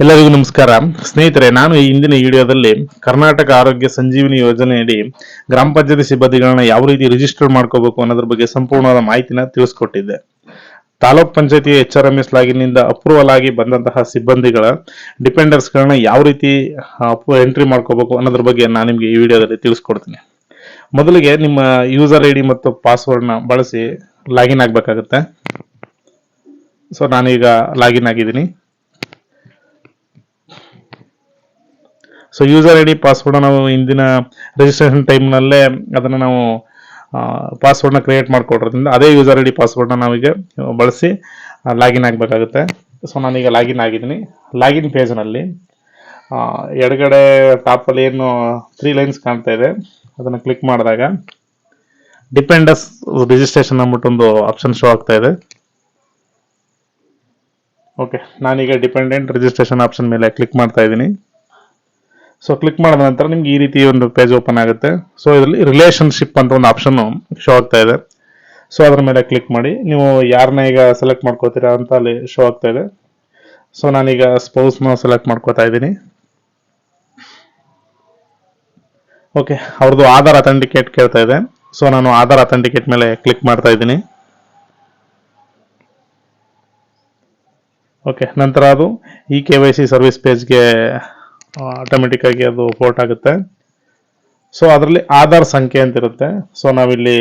ಎಲ್ಲರಿಗೂ ನಮಸ್ಕಾರ ಸ್ನೇಹಿತರೆ. ನಾನು ಈ ಹಿಂದಿನ ವಿಡಿಯೋದಲ್ಲಿ ಕರ್ನಾಟಕ ಆರೋಗ್ಯ ಸಂಜೀವಿನಿ ಯೋಜನೆಯಡಿ ಗ್ರಾಮ ಪಂಚಾಯತಿ ಸಿಬ್ಬಂದಿಗಳನ್ನ ಯಾವ ರೀತಿ ರಿಜಿಸ್ಟರ್ ಮಾಡ್ಕೋಬೇಕು ಅನ್ನೋದ್ರ ಬಗ್ಗೆ ಸಂಪೂರ್ಣವಾದ ಮಾಹಿತಿನ ತಿಳಿಸ್ಕೊಟ್ಟಿದ್ದೆ. ತಾಲೂಕ್ ಪಂಚಾಯತಿ HRMS ಲಾಗಿನ್ನಿಂದ ಅಪ್ರೂವಲ್ ಆಗಿ ಬಂದಂತಹ ಸಿಬ್ಬಂದಿಗಳ ಡಿಪೆಂಡರ್ಸ್ಗಳನ್ನ ಯಾವ ರೀತಿ ಎಂಟ್ರಿ ಮಾಡ್ಕೋಬೇಕು ಅನ್ನೋದ್ರ ಬಗ್ಗೆ ನಾನು ನಿಮಗೆ ಈ ವಿಡಿಯೋದಲ್ಲಿ ತಿಳಿಸ್ಕೊಡ್ತೀನಿ. ಮೊದಲಿಗೆ ನಿಮ್ಮ ಯೂಸರ್ ID ಮತ್ತು ಪಾಸ್ವರ್ಡ್ನ ಬಳಸಿ ಲಾಗಿನ್ ಆಗಬೇಕಾಗುತ್ತೆ. ಸೊ ನಾನೀಗ ಲಾಗಿನ್ ಆಗಿದ್ದೀನಿ. ಸೊ ಯೂಸರ್ ID ಪಾಸ್ವರ್ಡ್ ನಾವು ಹಿಂದಿನ ರಿಜಿಸ್ಟ್ರೇಷನ್ ಟೈಮ್ನಲ್ಲೇ ಅದನ್ನು ನಾವು ಪಾಸ್ವರ್ಡ್ನ ಕ್ರಿಯೇಟ್ ಮಾಡ್ಕೊಡೋದ್ರಿಂದ ಅದೇ ಯೂಸರ್ ID ಪಾಸ್ವರ್ಡ್ನ ನಾವೀಗ ಬಳಸಿ ಲಾಗಿನ್ ಆಗಬೇಕಾಗುತ್ತೆ. ಸೊ ನಾನೀಗ ಲಾಗಿನ್ ಆಗಿದ್ದೀನಿ. ಲಾಗಿನ್ ಪೇಜ್ನಲ್ಲಿ ಎಡಗಡೆ ಟಾಪಲ್ಲಿ ಏನು 3 ಲೈನ್ಸ್ ಕಾಣ್ತಾ ಇದೆ ಅದನ್ನು ಕ್ಲಿಕ್ ಮಾಡಿದಾಗ ಡಿಪೆಂಡರ್ಸ್ ರಿಜಿಸ್ಟ್ರೇಷನ್ ಅಂದ್ಬಿಟ್ಟು ಒಂದು ಆಪ್ಷನ್ ಶೋ ಆಗ್ತಾ ಇದೆ. ಓಕೆ, ನಾನೀಗ ಡಿಪೆಂಡೆಂಟ್ ರಿಜಿಸ್ಟ್ರೇಷನ್ ಆಪ್ಷನ್ ಮೇಲೆ ಕ್ಲಿಕ್ ಮಾಡ್ತಾ ಇದ್ದೀನಿ. ಸೊ ಕ್ಲಿಕ್ ಮಾಡಿದ ನಂತರ ನಿಮ್ಗೆ ಈ ರೀತಿ ಒಂದು ಪೇಜ್ ಓಪನ್ ಆಗುತ್ತೆ. ಸೊ ಇದರಲ್ಲಿ ರಿಲೇಷನ್ಶಿಪ್ ಅಂತ ಒಂದು ಆಪ್ಷನ್ ಶೋ ಆಗ್ತಾ ಇದೆ. ಸೊ ಅದ್ರ ಮೇಲೆ ಕ್ಲಿಕ್ ಮಾಡಿ ನೀವು ಯಾರನ್ನ ಈಗ ಸೆಲೆಕ್ಟ್ ಮಾಡ್ಕೋತೀರಾ ಅಂತ ಅಲ್ಲಿ ಶೋ ಆಗ್ತಾ ಇದೆ. ಸೊ ನಾನೀಗ ಸ್ಪೌಸ್ನ ಸೆಲೆಕ್ಟ್ ಮಾಡ್ಕೋತಾ ಇದ್ದೀನಿ. ಓಕೆ, ಅವ್ರದ್ದು ಆಧಾರ್ ಅಥೆಂಟಿಕೇಟ್ ಕೇಳ್ತಾ ಇದೆ. ಸೊ ನಾನು ಆಧಾರ್ ಅಥೆಂಟಿಕೇಟ್ ಮೇಲೆ ಕ್ಲಿಕ್ ಮಾಡ್ತಾ ಇದ್ದೀನಿ. ಓಕೆ, ನಂತರ ಅದು ಈ KYC ಸರ್ವಿಸ್ ಪೇಜ್ಗೆ ಆಟೋಮೆಟಿಕ್ ಆಗಿ ಅದು ಪೋರ್ಟ್ ಆಗುತ್ತೆ. ಸೊ ಅದರಲ್ಲಿ ಆಧಾರ್ ಸಂಖ್ಯೆ ಅಂತ ಇರುತ್ತೆ. ಸೊ ನಾವಿಲ್ಲಿ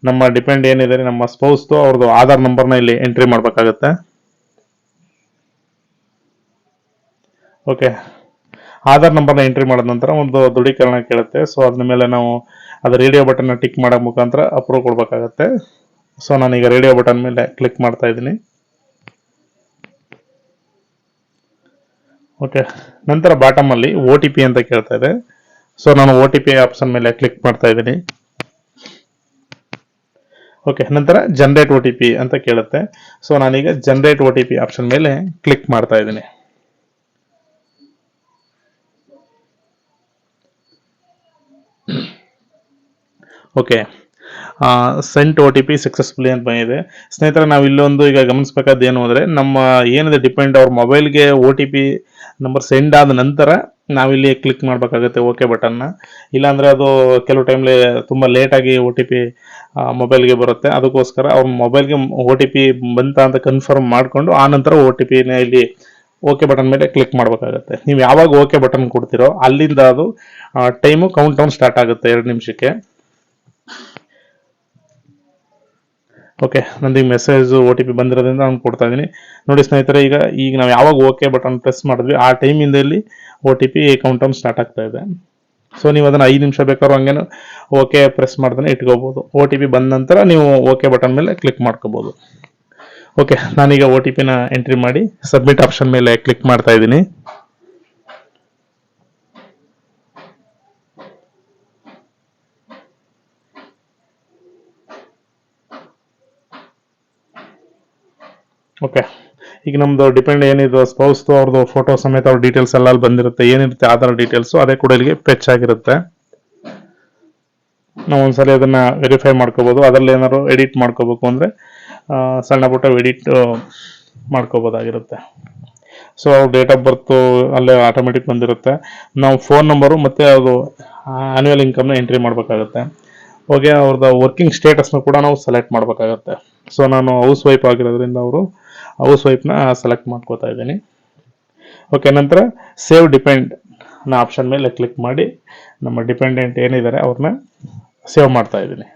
ನಮ್ಮ ಡಿಪೆಂಡ್ ಏನಿದೆ ನಮ್ಮ ಸ್ಪೌಸ್ದು ಅವ್ರದ್ದು ಆಧಾರ್ ನಂಬರ್ನ ಇಲ್ಲಿ ಎಂಟ್ರಿ ಮಾಡಬೇಕಾಗುತ್ತೆ. ಓಕೆ, ಆಧಾರ್ ನಂಬರ್ನ ಎಂಟ್ರಿ ಮಾಡಿದ ನಂತರ ಒಂದು ದೃಢೀಕರಣ ಕೇಳುತ್ತೆ. ಸೊ ಅದ್ರ ಮೇಲೆ ನಾವು ಅದು ರೇಡಿಯೋ ಬಟನ್ನ ಟಿಕ್ ಮಾಡೋ ಮುಖಾಂತರ ಅಪ್ರೂವ್ ಕೊಡಬೇಕಾಗತ್ತೆ. ಸೊ ನಾನೀಗ ರೇಡಿಯೋ ಬಟನ್ ಮೇಲೆ ಕ್ಲಿಕ್ ಮಾಡ್ತಾ ಇದ್ದೀನಿ. ಓಕೆ, ನಂತರ ಬಾಟಮ್ ಅಲ್ಲಿ OTP ಅಂತ ಕೇಳ್ತಾ ಇದೆ. ಸೊ ನಾನು OTP ಆಪ್ಷನ್ ಮೇಲೆ ಕ್ಲಿಕ್ ಮಾಡ್ತಾ ಇದ್ದೀನಿ. ಓಕೆ, ನಂತರ ಜನರೇಟ್ OTP ಅಂತ ಕೇಳುತ್ತೆ. ಸೊ ನಾನೀಗ ಜನರೇಟ್ OTP ಆಪ್ಷನ್ ಮೇಲೆ ಕ್ಲಿಕ್ ಮಾಡ್ತಾ ಇದ್ದೀನಿ. ಓಕೆ, ಸೆಂಟ್ OTP ಸಕ್ಸಸ್ಫುಲಿ ಅಂತ ಬಂದಿದೆ. ಸ್ನೇಹಿತರೆ, ನಾವು ಇಲ್ಲೊಂದು ಈಗ ಗಮನಿಸಬೇಕಾದ ಏನು ಅಂದರೆ ನಮ್ಮ ಏನಿದೆ ಡಿಪೆಂಡ್ ಅವ್ರ ಮೊಬೈಲ್ಗೆ OTP ನಂಬರ್ ಸೆಂಡ್ ಆದ ನಂತರ ನಾವಿಲ್ಲಿ ಕ್ಲಿಕ್ ಮಾಡಬೇಕಾಗುತ್ತೆ ಓಕೆ ಬಟನ್ನ. ಇಲ್ಲಾಂದರೆ ಅದು ಕೆಲವು ಟೈಮ್ಲಿ ತುಂಬ ಲೇಟಾಗಿ OTP ಮೊಬೈಲ್ಗೆ ಬರುತ್ತೆ. ಅದಕ್ಕೋಸ್ಕರ ಅವ್ರ ಮೊಬೈಲ್ಗೆ OTP ಬಂತ ಅಂತ ಕನ್ಫರ್ಮ್ ಮಾಡಿಕೊಂಡು ಆ ನಂತರ OTPನ ಇಲ್ಲಿ ಓಕೆ ಬಟನ್ ಮೇಲೆ ಕ್ಲಿಕ್ ಮಾಡಬೇಕಾಗುತ್ತೆ. ನೀವು ಯಾವಾಗ ಓಕೆ ಬಟನ್ ಕೊಡ್ತೀರೋ ಅಲ್ಲಿಂದ ಅದು ಟೈಮು ಕೌಂಟ್ ಡೌನ್ ಸ್ಟಾರ್ಟ್ ಆಗುತ್ತೆ 2 ನಿಮಿಷಕ್ಕೆ. ಓಕೆ, ನಂದು ಮೆಸೇಜ್ OTP ಬಂದಿರೋದ್ರಿಂದ ನಾನು ಕೊಡ್ತಾ ಇದ್ದೀನಿ. ನೋಡಿ ಸ್ನೇಹಿತರೆ, ಈಗ ನಾವು ಯಾವಾಗ ಓಕೆ ಬಟನ್ ಪ್ರೆಸ್ ಮಾಡಿದ್ವಿ ಆ ಟೈಮಿಂದ ಇಲ್ಲಿ OTP ಕೌಂಟ್ ಡೌನ್ ಸ್ಟಾರ್ಟ್ ಆಗ್ತಾ ಇದೆ. ಸೊ ನೀವು ಅದನ್ನು 5 ನಿಮಿಷ ಬೇಕಾದ್ರೂ ಹಂಗೇನು ಓಕೆ ಪ್ರೆಸ್ ಮಾಡ್ದೇ ಇಟ್ಕೋಬಹುದು. OTP ಬಂದ ನಂತರ ನೀವು ಓಕೆ ಬಟನ್ ಮೇಲೆ ಕ್ಲಿಕ್ ಮಾಡ್ಕೋಬಹುದು. ಓಕೆ, ನಾನೀಗ OTPನ ಎಂಟ್ರಿ ಮಾಡಿ ಸಬ್ಮಿಟ್ ಆಪ್ಷನ್ ಮೇಲೆ ಕ್ಲಿಕ್ ಮಾಡ್ತಾ ಇದ್ದೀನಿ. ಓಕೆ, ಈಗ ನಮ್ದು ಡಿಪೆಂಡ್ ಏನಿದೆ ಸ್ಪೌಸ್ದು ಅವ್ರದ್ದು ಫೋಟೋ ಸಮೇತ ಅವ್ರ ಡೀಟೇಲ್ಸ್ ಎಲ್ಲ ಅಲ್ಲಿ ಬಂದಿರುತ್ತೆ. ಏನಿರುತ್ತೆ ಆಧಾರ್ ಡೀಟೇಲ್ಸು ಅದೇ ಕೂಡ ಇಲ್ಲಿಗೆ ಫೆಚ್ ಆಗಿರುತ್ತೆ. ನಾವು ಒಂದ್ಸಲ ಅದನ್ನ ವೆರಿಫೈ ಮಾಡ್ಕೋಬಹುದು. ಅದರಲ್ಲಿ ಏನಾದ್ರು ಎಡಿಟ್ ಮಾಡ್ಕೋಬೇಕು ಅಂದ್ರೆ ಸಣ್ಣ ಪುಟ್ಟ ಎಡಿಟ್ ಮಾಡ್ಕೋಬಹುದಾಗಿರುತ್ತೆ. ಸೊ ಅವ್ರ ಡೇಟ್ ಆಫ್ ಬರ್ತು ಅಲ್ಲೇ ಆಟೋಮೆಟಿಕ್ ಬಂದಿರುತ್ತೆ. ನಾವು ಫೋನ್ ನಂಬರು ಮತ್ತೆ ಅದು ಆನ್ಯುವಲ್ ಇನ್ಕಮ್ನ ಎಂಟ್ರಿ ಮಾಡಬೇಕಾಗುತ್ತೆ. ಹೋಗಿ ಅವ್ರದ್ದು ವರ್ಕಿಂಗ್ ಸ್ಟೇಟಸ್ನ ಕೂಡ ನಾವು ಸೆಲೆಕ್ಟ್ ಮಾಡಬೇಕಾಗುತ್ತೆ. ಸೊ ನಾನು ಹೌಸ್ ವೈಫ್ ಆಗಿರೋದ್ರಿಂದ ಅವರು ಹೌಸ್ ವೈಫ್ನ ಸೆಲೆಕ್ಟ್ ಮಾಡ್ಕೋತಾ ಇದ್ದೀನಿ. ಓಕೆ, ನಂತರ ಸೇವ್ ಡಿಪೆಂಡ್ ಆಪ್ಷನ್ ಮೇಲೆ ಕ್ಲಿಕ್ ಮಾಡಿ ನಮ್ಮ ಡಿಪೆಂಡೆಂಟ್ ಏನಿದ್ದಾರೆ ಅವ್ರನ್ನ ಸೇವ್ ಮಾಡ್ತಾ ಇದ್ದೀನಿ.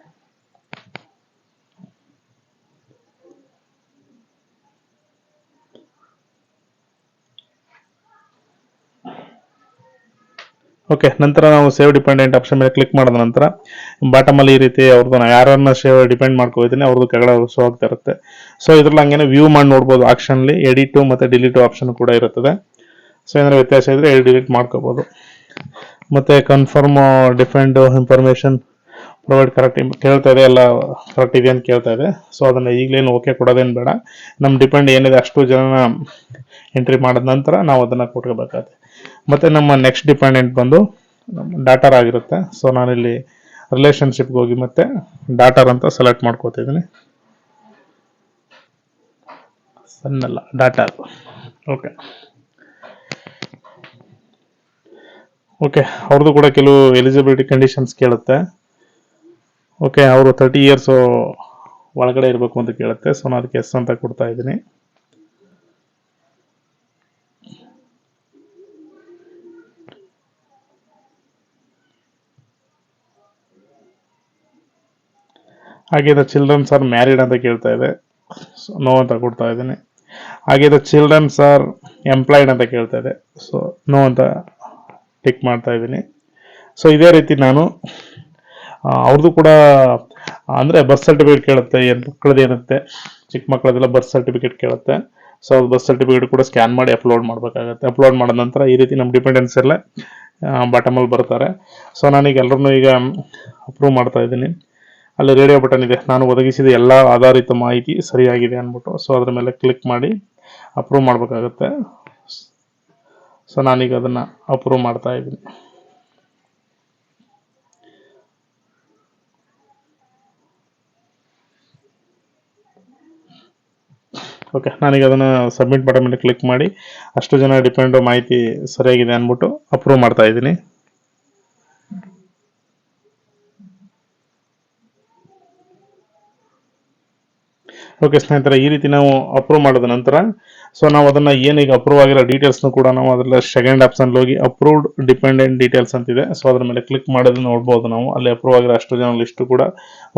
ಓಕೆ, ನಂತರ ನಾವು ಸೇವ್ ಡಿಪೆಂಡೆಂಟ್ ಆಪ್ಷನ್ ಮೇಲೆ ಕ್ಲಿಕ್ ಮಾಡಿದ ನಂತರ ಬಾಟಮ್ ಅಲ್ಲಿ ಈ ರೀತಿ ಅವ್ರದ್ದು ಯಾರನ್ನ ಸೇವ್ ಡಿಪೆಂಡ್ ಮಾಡ್ಕೋತೀನಿ ಅವ್ರದ್ದು ಕೆಳಗಡೆ ಶೋ ಆಗ್ತಾ ಇರುತ್ತೆ. ಸೊ ಇದ್ರಲ್ಲಿ ಹಂಗೇನೆ ವ್ಯೂ ಮಾಡಿ ನೋಡ್ಬೋದು. ಆಪ್ಷನ್ಲಿ ಎಡಿಟ್ ಮತ್ತೆ ಡಿಲೀಟ್ ಆಪ್ಷನ್ ಕೂಡ ಇರುತ್ತದೆ. ಸೊ ಏನಾದ್ರು ವ್ಯತ್ಯಾಸ ಇದ್ರೆ ಡಿಲೀಟ್ ಮಾಡ್ಕೋಬಹುದು. ಮತ್ತೆ confirm defend information provide correct ಕೇಳ್ತಾ ಇದೆ, ಎಲ್ಲ ಕರೆಕ್ಟ್ ಇದೆ ಅಂತ ಕೇಳ್ತಾ ಇದೆ. ಸೊ ಅದನ್ನ ಈಗಲೇನು ಓಕೆ ಕೊಡೋದೇನು ಬೇಡ. ನಮ್ಮ ಡಿಪೆಂಡ್ ಏನಿದೆ ಅಷ್ಟು ಜನ ಎಂಟ್ರಿ ಮಾಡಿದ ನಂತರ ನಾವು ಅದನ್ನ ಕೊಟ್ಕೋಬೇಕಾಗುತ್ತೆ. ಮತ್ತೆ ನಮ್ಮ ನೆಕ್ಸ್ಟ್ ಡಿಪೆಂಡೆಂಟ್ ಬಂದು ಡಾಟರ್ ಆಗಿರುತ್ತೆ. ಸೊ ನಾನಿಲ್ಲಿ ರಿಲೇಶನ್ಶಿಪ್ಗೆ ಹೋಗಿ ಮತ್ತೆ ಡಾಟರ್ ಅಂತ ಸೆಲೆಕ್ಟ್ ಮಾಡ್ಕೋತಿದ್ದೀನಿ. ಸನ್ನಲ್ಲ ಡಾಟರ್. ಓಕೆ, ಓಕೆ, ಅವ್ರದ್ದು ಕೂಡ ಕೆಲವು ಎಲಿಜಿಬಿಲಿಟಿ ಕಂಡೀಷನ್ಸ್ ಕೇಳುತ್ತೆ. ಓಕೆ, ಅವರು 30 ಇಯರ್ಸ್ ಒಳಗಡೆ ಇರಬೇಕು ಅಂತ ಕೇಳುತ್ತೆ. ಸೊ ನಾನು ಅದಕ್ಕೆ ಎಸ್ ಅಂತ ಕೊಡ್ತಾ ಇದ್ದೀನಿ. ಹಾಗೆ ದ ಚಿಲ್ಡ್ರನ್ಸ್ ಆರ್ ಮ್ಯಾರಿಡ್ ಅಂತ ಕೇಳ್ತಾ ಇದೆ. ಸೊ ನೋ ಅಂತ ಕೊಡ್ತಾ ಇದ್ದೀನಿ. ಹಾಗೆ ದ ಚಿಲ್ಡ್ರನ್ಸ್ ಆರ್ ಎಂಪ್ಲಾಯ್ಡ್ ಅಂತ ಕೇಳ್ತಾ ಇದೆ. ಸೊ ನೋ ಅಂತ ಟಿಕ್ ಮಾಡ್ತಾ ಇದ್ದೀನಿ. ಸೊ ಇದೇ ರೀತಿ ನಾನು ಅವ್ರದ್ದು ಕೂಡ ಅಂದರೆ ಬರ್ತ್ ಸರ್ಟಿಫಿಕೇಟ್ ಕೇಳುತ್ತೆ, ಮಕ್ಕಳದ್ದು ಏನಿರುತ್ತೆ ಚಿಕ್ಕ ಮಕ್ಕಳದೆಲ್ಲ ಬರ್ತ್ ಸರ್ಟಿಫಿಕೇಟ್ ಕೇಳುತ್ತೆ. ಸೊ ಅದು ಬರ್ತ್ ಸರ್ಟಿಫಿಕೇಟ್ ಕೂಡ ಸ್ಕ್ಯಾನ್ ಮಾಡಿ ಅಪ್ಲೋಡ್ ಮಾಡಬೇಕಾಗತ್ತೆ. ಅಪ್ಲೋಡ್ ಮಾಡಿದ ನಂತರ ಈ ರೀತಿ ನಮ್ಮ ಡಿಪೆಂಡೆನ್ಸ್ ಎಲ್ಲ ಬಾಟಮಲ್ಲಿ ಬರ್ತಾರೆ. ಸೊ ನಾನೀಗ ಎಲ್ಲರನ್ನೂ ಈಗ ಅಪ್ರೂವ್ ಮಾಡ್ತಾ ಇದ್ದೀನಿ. ಅಲ್ಲಿ ರೇಡಿಯೋ ಬಟನ್ ಇದೆ, ನಾನು ಒದಗಿಸಿದ ಎಲ್ಲ ಆಧಾರಿತ ಮಾಹಿತಿ ಸರಿಯಾಗಿದೆ ಅಂದ್ಬಿಟ್ಟು. ಸೊ ಅದ್ರ ಮೇಲೆ ಕ್ಲಿಕ್ ಮಾಡಿ ಅಪ್ರೂವ್ ಮಾಡಬೇಕಾಗತ್ತೆ. ಸೊ ನಾನೀಗ ಅದನ್ನು ಅಪ್ರೂವ್ ಮಾಡ್ತಾ ಇದ್ದೀನಿ. ಓಕೆ, ನಾನೀಗ ಅದನ್ನು ಸಬ್ಮಿಟ್ ಬಟನ್ ಮೇಲೆ ಕ್ಲಿಕ್ ಮಾಡಿ ಅಷ್ಟು ಜನ ಡಿಪೆಂಡ್ ಮಾಹಿತಿ ಸರಿಯಾಗಿದೆ ಅಂದ್ಬಿಟ್ಟು ಅಪ್ರೂವ್ ಮಾಡ್ತಾ ಇದ್ದೀನಿ. ಓಕೆ ಸ್ನೇಹಿತರೆ, ಈ ರೀತಿ ನಾವು ಅಪ್ರೂವ್ ಮಾಡಿದ ನಂತರ ಸೊ ನಾವು ಅದನ್ನು ಏನೀಗ ಅಪ್ರೂವ್ ಆಗಿರೋ ಡೀಟೇಲ್ಸ್ನು ಕೂಡ ನಾವು ಅದರಲ್ಲಿ ಸೆಕೆಂಡ್ ಆಪ್ಷನ್ ಹೋಗಿ ಅಪ್ರೂವ್ಡ್ ಡಿಪೆಂಡೆಂಟ್ ಡೀಟೇಲ್ಸ್ ಅಂತಿದೆ. ಸೊ ಅದ್ರ ಮೇಲೆ ಕ್ಲಿಕ್ ಮಾಡೋದು ನೋಡ್ಬೋದು ನಾವು. ಅಲ್ಲಿ ಅಪ್ರೂವ್ ಆಗಿರೋ ಅಷ್ಟು ಜನ ಲಿಸ್ಟು ಕೂಡ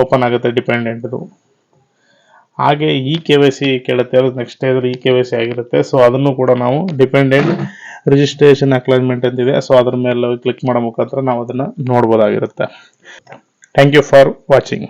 ಓಪನ್ ಆಗುತ್ತೆ ಡಿಪೆಂಡೆಂಟ್ದು. ಹಾಗೆ ಈ KYC ಕೇಳುತ್ತೆ, ಅದು ನೆಕ್ಸ್ಟ್ ಇದ್ರೆ ಈ KYC ಆಗಿರುತ್ತೆ. ಸೊ ಅದನ್ನು ಕೂಡ ನಾವು ಡಿಪೆಂಡೆಂಟ್ ರಿಜಿಸ್ಟ್ರೇಷನ್ ಅಕ್ಲಾಜ್ಮೆಂಟ್ ಅಂತಿದೆ. ಸೊ ಅದ್ರ ಮೇಲೆ ಕ್ಲಿಕ್ ಮಾಡೋ ಮುಖಾಂತರ ನಾವು ಅದನ್ನು ನೋಡ್ಬೋದಾಗಿರುತ್ತೆ. Thank you for watching.